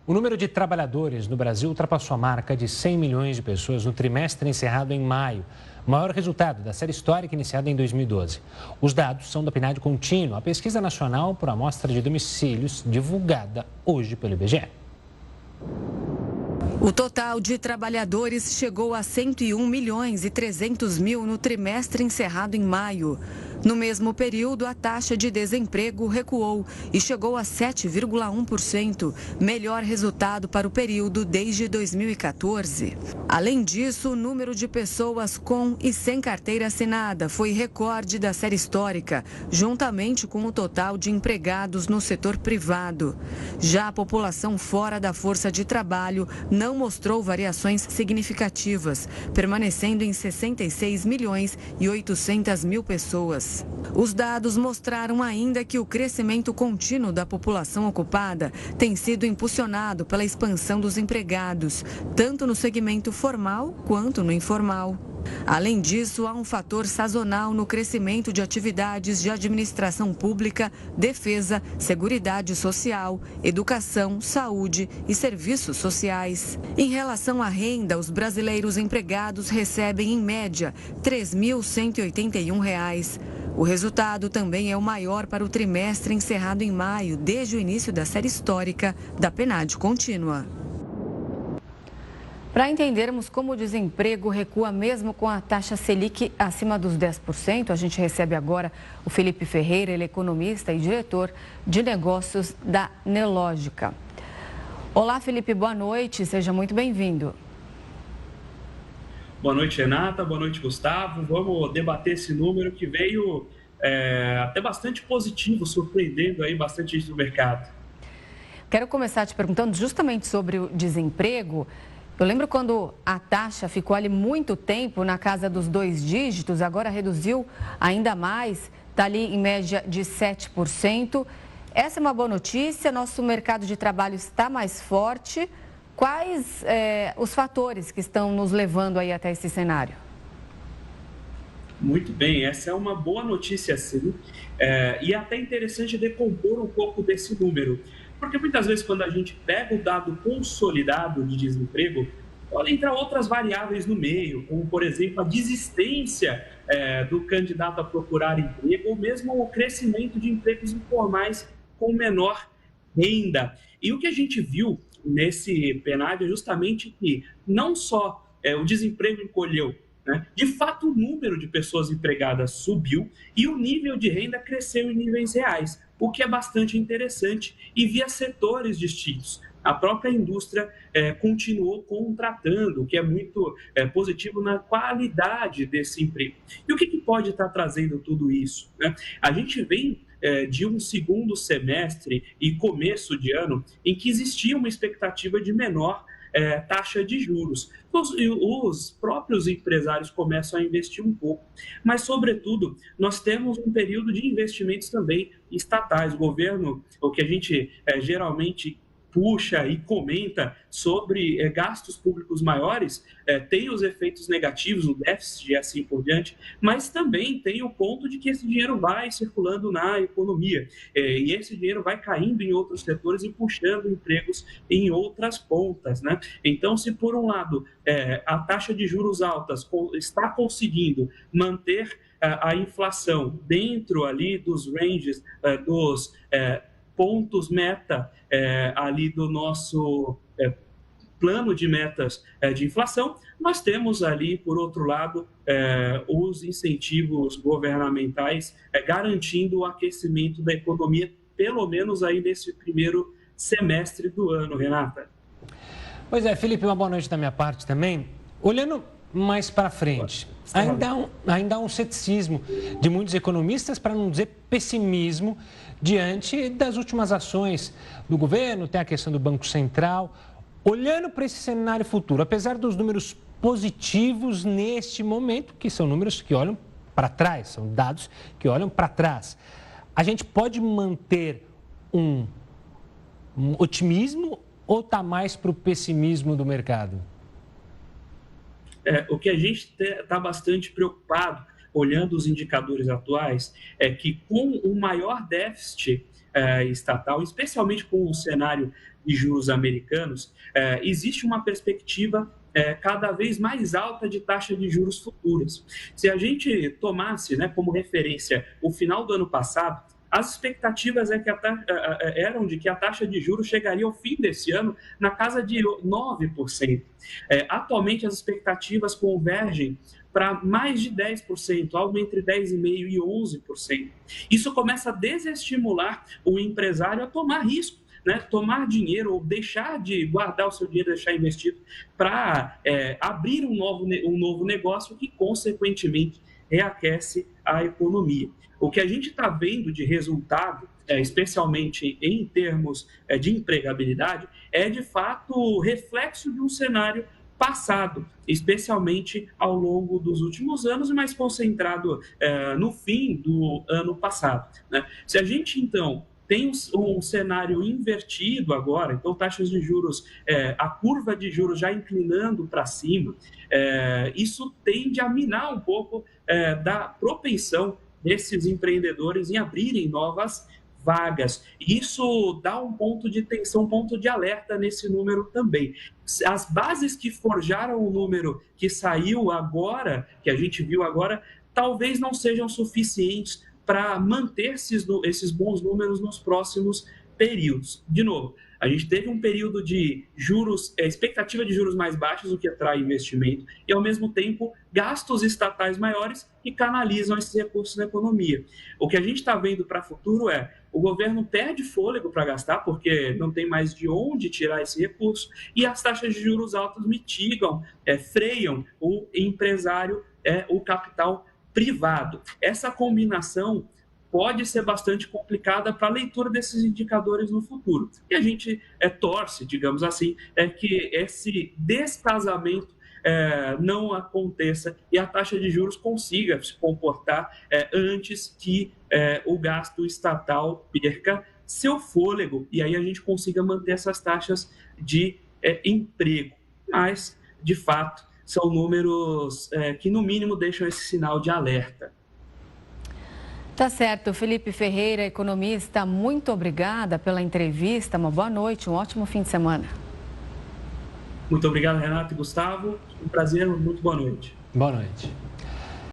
O número de trabalhadores no Brasil ultrapassou a marca de 100 milhões de pessoas no trimestre encerrado em maio, o maior resultado da série histórica iniciada em 2012. Os dados são da PNAD Contínua, a pesquisa nacional por amostra de domicílios divulgada hoje pelo IBGE. O total de trabalhadores chegou a 101 milhões e 300 mil no trimestre encerrado em maio. No mesmo período, a taxa de desemprego recuou e chegou a 7,1%, melhor resultado para o período desde 2014. Além disso, o número de pessoas com e sem carteira assinada foi recorde da série histórica, juntamente com o total de empregados no setor privado. Já a população fora da força de trabalho não mostrou variações significativas, permanecendo em 66 milhões e 800 mil pessoas. Os dados mostraram ainda que o crescimento contínuo da população ocupada tem sido impulsionado pela expansão dos empregados, tanto no segmento formal quanto no informal. Além disso, há um fator sazonal no crescimento de atividades de administração pública, defesa, seguridade social, educação, saúde e serviços sociais. Em relação à renda, os brasileiros empregados recebem, em média, R$ 3.181. O resultado também é o maior para o trimestre encerrado em maio, desde o início da série histórica da PNAD Contínua. Para entendermos como o desemprego recua mesmo com a taxa Selic acima dos 10%, a gente recebe agora o Felipe Ferreira, ele é economista e diretor de negócios da Nelogica. Olá, Felipe, boa noite, seja muito bem-vindo. Boa noite, Renata. Boa noite, Gustavo. Vamos debater esse número que veio até bastante positivo, surpreendendo aí bastante gente do mercado. Quero começar te perguntando justamente sobre o desemprego. Eu lembro quando a taxa ficou ali muito tempo na casa dos 2 dígitos, agora reduziu ainda mais, está ali em média de 7%. Essa é uma boa notícia, nosso mercado de trabalho está mais forte. Quais os fatores que estão nos levando aí até esse cenário? Muito bem, essa é uma boa notícia sim, e é até interessante decompor um pouco desse número, porque muitas vezes quando a gente pega o dado consolidado de desemprego, podem entrar outras variáveis no meio, como por exemplo a desistência do candidato a procurar emprego, ou mesmo o crescimento de empregos informais com menor renda. E o que a gente viu nesse PNAD é justamente que não só o desemprego encolheu, né? De fato, o número de pessoas empregadas subiu e o nível de renda cresceu em níveis reais, o que é bastante interessante e via setores distintos. A própria indústria continuou contratando, o que é muito positivo na qualidade desse emprego. E o que pode estar trazendo tudo isso, né? A gente vem de um segundo semestre e começo de ano em que existia uma expectativa de menor taxa de juros. Os próprios empresários começam a investir um pouco, mas, sobretudo, nós temos um período de investimentos também estatais. O governo, o que a gente geralmente puxa e comenta sobre gastos públicos maiores, tem os efeitos negativos, o déficit e assim por diante, mas também tem o ponto de que esse dinheiro vai circulando na economia, e esse dinheiro vai caindo em outros setores e puxando empregos em outras pontas, né? Então, se por um lado a taxa de juros altas está conseguindo manter a inflação dentro ali dos ranges, dos pontos meta ali do nosso plano de metas de inflação, nós temos ali, por outro lado, os incentivos governamentais garantindo o aquecimento da economia, pelo menos aí nesse primeiro semestre do ano, Renata. Pois é, Felipe, uma boa noite da minha parte também. Olhando mais para frente, ainda há um ceticismo de muitos economistas, para não dizer pessimismo, diante das últimas ações do governo, tem a questão do Banco Central. Olhando para esse cenário futuro, apesar dos números positivos neste momento, que são números que olham para trás, são dados que olham para trás, a gente pode manter um otimismo ou está mais para o pessimismo do mercado? O que a gente está bastante preocupado, olhando os indicadores atuais, é que com o maior déficit estatal, especialmente com o cenário de juros americanos, existe uma perspectiva cada vez mais alta de taxa de juros futuras. Se a gente tomasse, né, como referência o final do ano passado, as expectativas eram de que a taxa de juros chegaria ao fim desse ano na casa de 9%. Atualmente, as expectativas convergem para mais de 10%, algo entre 10,5% e 11%. Isso começa a desestimular o empresário a tomar risco, né? Tomar dinheiro ou deixar de guardar o seu dinheiro, deixar investido para abrir um novo negócio que, consequentemente, reaquece a economia. O que a gente está vendo de resultado, especialmente em termos de empregabilidade, é de fato reflexo de um cenário passado, especialmente ao longo dos últimos anos, mas concentrado no fim do ano passado, né? Se a gente, então, tem um cenário invertido agora, então taxas de juros, a curva de juros já inclinando para cima, isso tende a minar um pouco da propensão desses empreendedores em abrirem novas vagas. Isso dá um ponto de tensão, um ponto de alerta nesse número também. As bases que forjaram o número que saiu agora, que a gente viu agora, talvez não sejam suficientes para manter esses bons números nos próximos períodos. De novo, a gente teve um período de juros, expectativa de juros mais baixos, o que atrai investimento, e, ao mesmo tempo, gastos estatais maiores que canalizam esses recursos na economia. O que a gente está vendo para o futuro o governo perde fôlego para gastar, porque não tem mais de onde tirar esse recurso, e as taxas de juros altas mitigam, freiam o empresário, o capital privado. Essa combinação pode ser bastante complicada para a leitura desses indicadores no futuro. E a gente torce, digamos assim, que esse descasamento não aconteça e a taxa de juros consiga se comportar antes que o gasto estatal perca seu fôlego e aí a gente consiga manter essas taxas de emprego. Mas, de fato, são números que, no mínimo, deixam esse sinal de alerta. Tá certo. Felipe Ferreira, economista, muito obrigada pela entrevista. Uma boa noite, um ótimo fim de semana. Muito obrigado, Renato e Gustavo. Um prazer, muito boa noite. Boa noite.